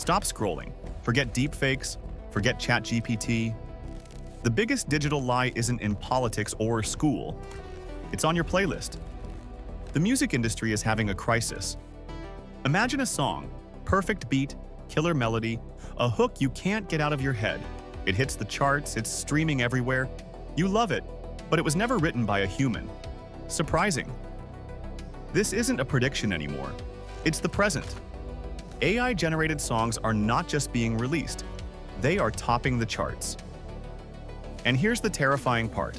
Stop scrolling. Forget deepfakes. Forget ChatGPT. The biggest digital lie isn't in politics or school. It's on your playlist. The music industry is having a crisis. Imagine a song, perfect beat, killer melody, a hook you can't get out of your head. It hits the charts, it's streaming everywhere. You love it, but it was never written by a human. Surprising. This isn't a prediction anymore. It's the present. AI-generated songs are not just being released. They are topping the charts. And here's the terrifying part.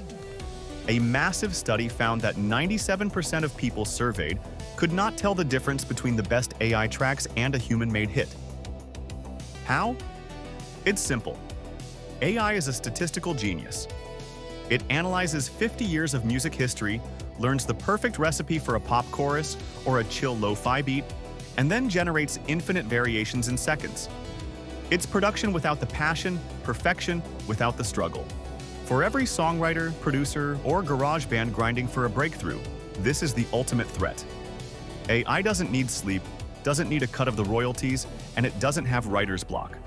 A massive study found that 97% of people surveyed could not tell the difference between the best AI tracks and a human-made hit. How? It's simple. AI is a statistical genius. It analyzes 50 years of music history, learns the perfect recipe for a pop chorus or a chill lo-fi beat, and then generates infinite variations in seconds. It's production without the passion, perfection without the struggle. For every songwriter, producer, or garage band grinding for a breakthrough, this is the ultimate threat. AI doesn't need sleep, doesn't need a cut of the royalties, and it doesn't have writer's block.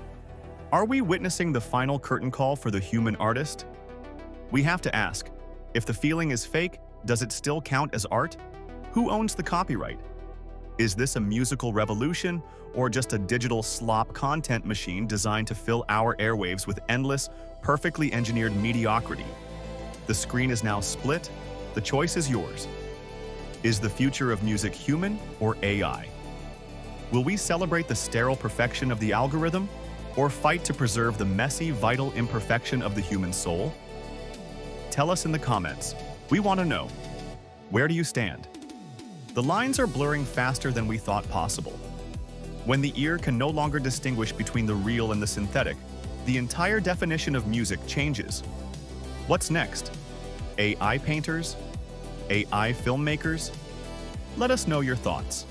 Are we witnessing the final curtain call for the human artist? We have to ask, if the feeling is fake, does it still count as art? Who owns the copyright? Is this a musical revolution or just a digital slop content machine designed to fill our airwaves with endless, perfectly engineered mediocrity? The screen is now split. The choice is yours. Is the future of music human or AI? Will we celebrate the sterile perfection of the algorithm or fight to preserve the messy, vital imperfection of the human soul? Tell us in the comments. We want to know. Where do you stand? The lines are blurring faster than we thought possible. When the ear can no longer distinguish between the real and the synthetic, the entire definition of music changes. What's next? AI painters? AI filmmakers? Let us know your thoughts.